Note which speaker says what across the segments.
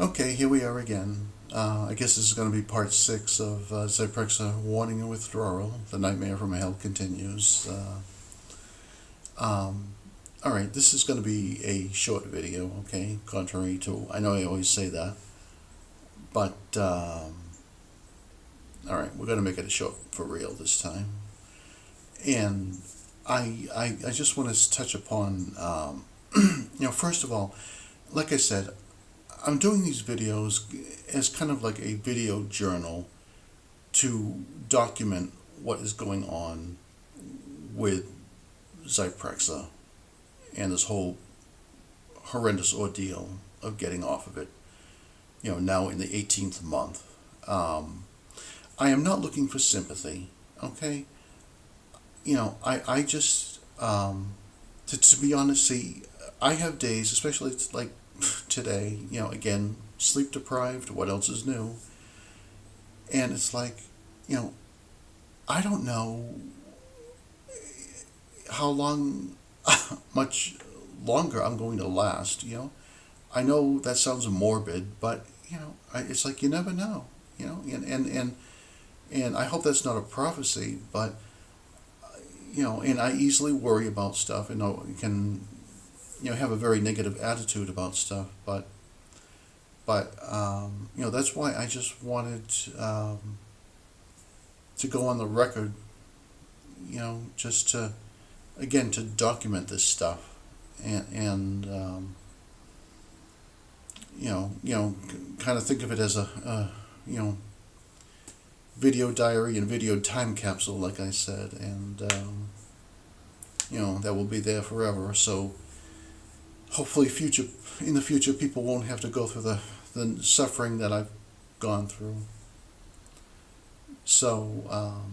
Speaker 1: Okay, here we are again. I guess this is going to be part 6 of Zyprexa warning and withdrawal. The nightmare from hell continues. Alright, this is going to be a short video, okay? Contrary to, I know I always say that. But, alright, we're going to make it a short for real this time. And I just want to touch upon, first of all, like I said, I'm doing these videos as kind of like a video journal to document what is going on with Zyprexa and this whole horrendous ordeal of getting off of it, now in the 18th month. I am not looking for sympathy, okay? I just, to be honest, see, I have days, especially like today, again, sleep deprived, what else is new? And it's like, I don't know how long, much longer I'm going to last, I know that sounds morbid, but, it's like you never know, and I hope that's not a prophecy, but, and I easily worry about stuff, and I can have a very negative attitude about stuff, but that's why I just wanted to go on the record, just to, again, to document this stuff, and kind of think of it as a video diary and video time capsule, like I said, and that will be there forever, so hopefully in the future people won't have to go through the suffering that I've gone through. So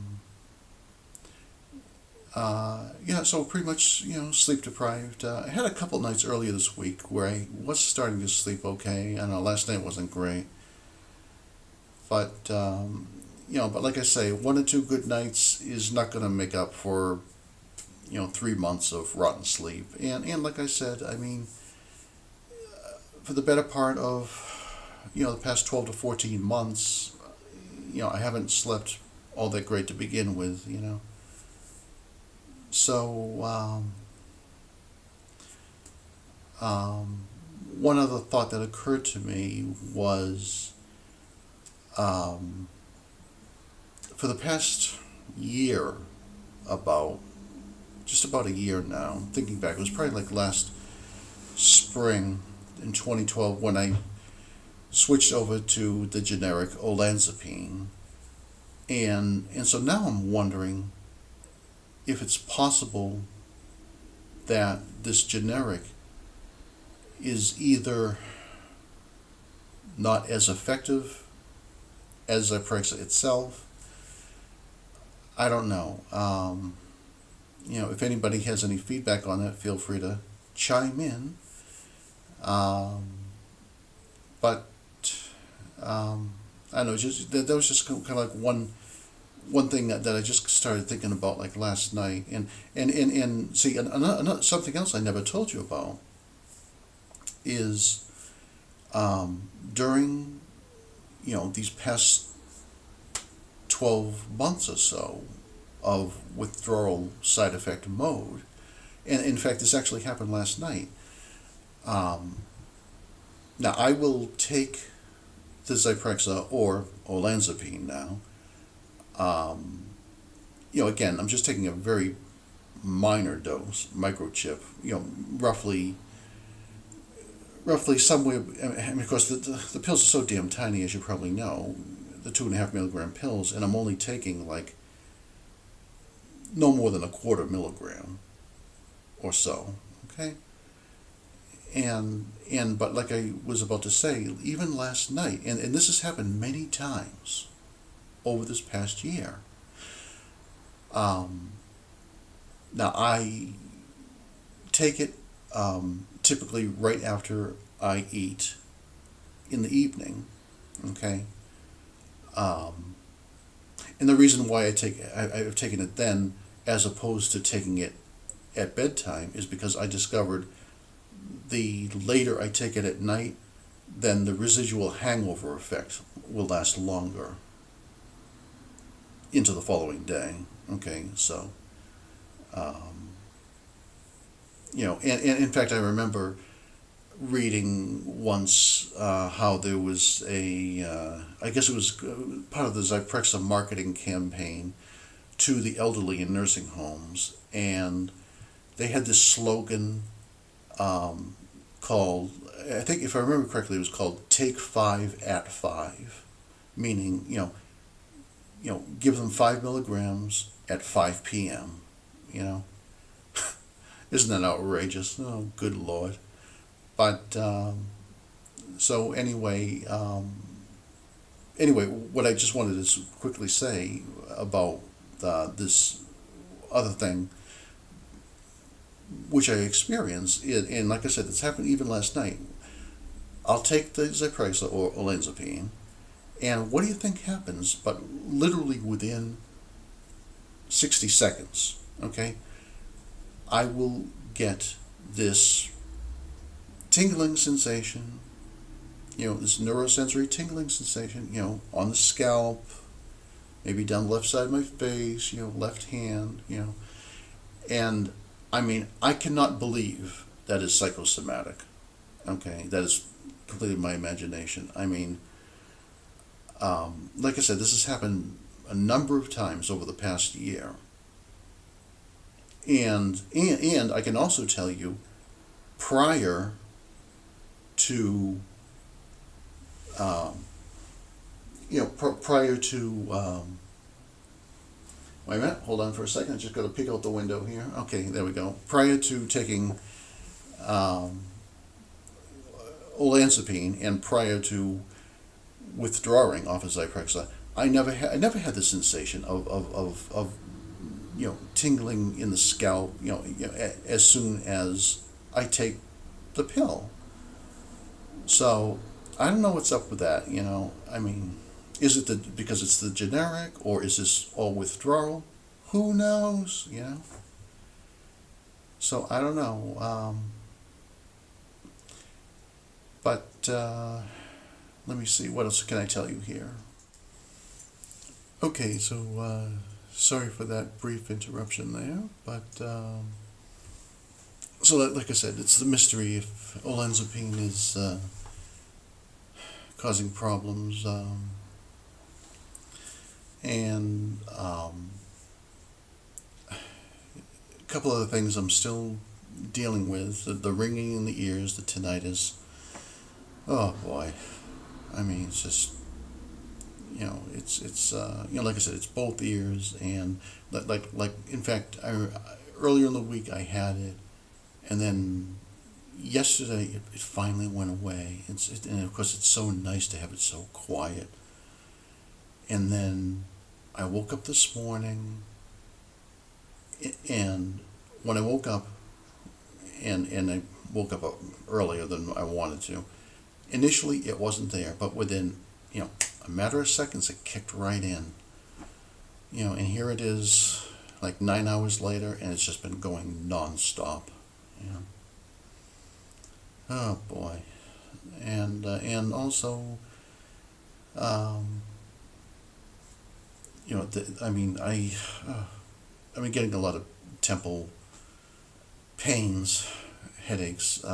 Speaker 1: so pretty much, sleep deprived. I had a couple nights earlier this week where I was starting to sleep okay. I know last night wasn't great, but but like I say, 1 or 2 good nights is not going to make up for 3 months of rotten sleep. And like I said, I mean, for the better part of, the past 12 to 14 months, I haven't slept all that great to begin with, So, one other thought that occurred to me was, for the past year, just about a year now, thinking back, it was probably like last spring in 2012 when I switched over to the generic olanzapine. And so now I'm wondering if it's possible that this generic is either not as effective as Zyprexa itself. I don't know. If anybody has any feedback on that, feel free to chime in. But I don't know. That was just kind of like one thing that I just started thinking about like last night, and see, another something else I never told you about is during these past 12 months or so of withdrawal side effect mode, and in fact this actually happened last night. Now I will take the Zyprexa or olanzapine now. Again, I'm just taking a very minor dose, microchip, roughly somewhere, and of course the pills are so damn tiny, as you probably know, the 2.5 milligram pills, and I'm only taking like no more than 1/4 milligram or so, okay? But like I was about to say, even last night, and this has happened many times over this past year. Now I take it typically right after I eat in the evening, okay? And the reason why I've taken it then as opposed to taking it at bedtime is because I discovered the later I take it at night, then the residual hangover effect will last longer into the following day. Okay, so, and in fact, I remember reading once how there was I guess it was part of the Zyprexa marketing campaign to the elderly in nursing homes, and they had this slogan called, I think if I remember correctly, it was called "Take 5 at 5," meaning give them 5 milligrams at 5 p.m. You know, isn't that outrageous? Oh, good Lord! But so anyway, what I just wanted to quickly say about this other thing, which I experienced, and like I said, it's happened even last night. I'll take the Zyprexa or olanzapine, and what do you think happens? But literally within 60 seconds, okay, I will get this tingling sensation, this neurosensory tingling sensation, on the scalp, maybe down the left side of my face, left hand, and I mean, I cannot believe that is psychosomatic. Okay, that is completely my imagination. I mean, like I said, this has happened a number of times over the past year. And I can also tell you, prior to, prior to, wait a minute, hold on for a second. I just got to peek out the window here. Okay, there we go. Prior to taking olanzapine and prior to withdrawing off of Zyprexa, I never had the sensation of tingling in the scalp, as soon as I take the pill. So I don't know what's up with that. I mean, is it because it's the generic, or is this all withdrawal? Who knows? So I don't know. But let me see. What else can I tell you here? Okay, so sorry for that brief interruption there, but so like I said, it's the mystery if olanzapine is causing problems, and a couple other things I'm still dealing with: the ringing in the ears, the tinnitus. Oh boy, I mean, it's just, it's like I said, it's both ears, and like in fact, earlier in the week I had it, and then yesterday it finally went away. And of course it's so nice to have it so quiet. And then I woke up this morning, and when I woke up, and I woke up earlier than I wanted to. Initially it wasn't there, but within a matter of seconds it kicked right in. And here it is, like 9 hours later, and it's just been going nonstop. Oh boy, and also, I mean, I've been getting a lot of temple pains, headaches.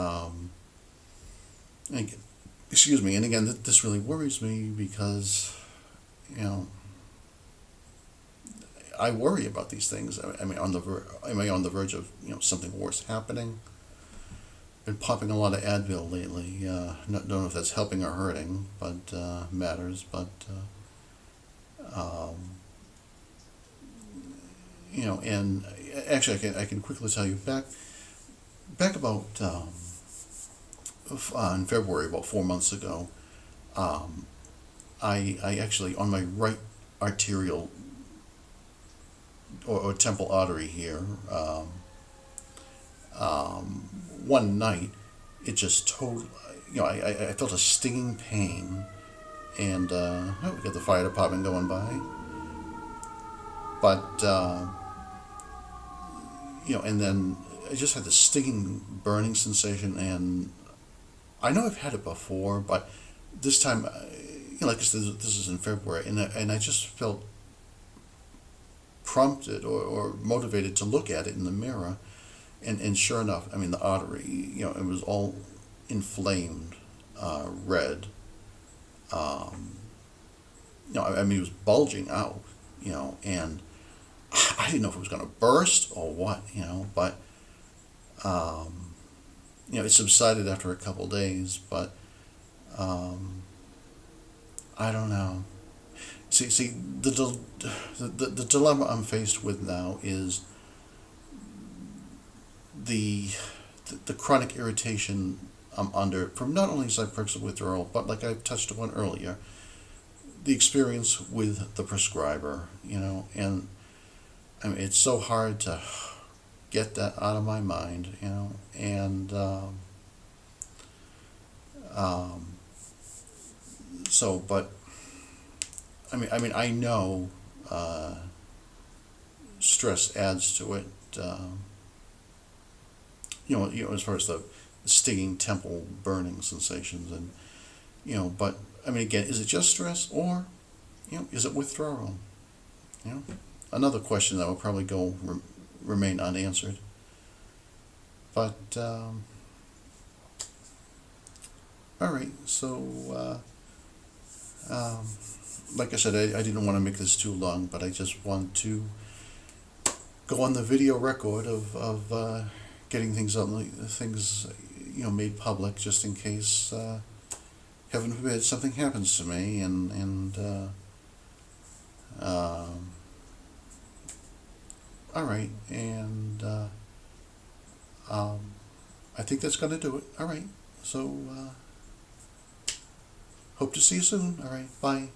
Speaker 1: Excuse me, and again, this really worries me because, I worry about these things. I mean, am I on the verge of something worse happening? Been popping a lot of Advil lately. Don't know if that's helping or hurting, but matters. But and actually, I can quickly tell you back about in February, about 4 months ago, I actually, on my right arterial or temple artery here, one night it just totally, I felt a stinging pain, and we got the fire department going by, but and then I just had this stinging, burning sensation, and I know I've had it before, but this time, like I said, this is in February, and I just felt prompted or motivated to look at it in the mirror, and sure enough, I mean, the artery, it was all inflamed, red. Um, I mean, it was bulging out, and I didn't know if it was going to burst or what, but it subsided after a couple days, but um, I don't know. See, the dilemma I'm faced with now is the the chronic irritation I'm under from not only Zyprexa withdrawal, but like I touched upon earlier, the experience with the prescriber, and I mean, it's so hard to get that out of my mind, and um, but I know stress adds to it. As far as the stinging temple burning sensations, and but I mean, again, is it just stress, or is it withdrawal? Another question that will probably remain unanswered. But all right, so like I said, I didn't want to make this too long, but I just want to go on the video record of getting things made public, just in case, heaven forbid, something happens to me, and all right, and I think that's going to do it. All right, so hope to see you soon. All right, bye.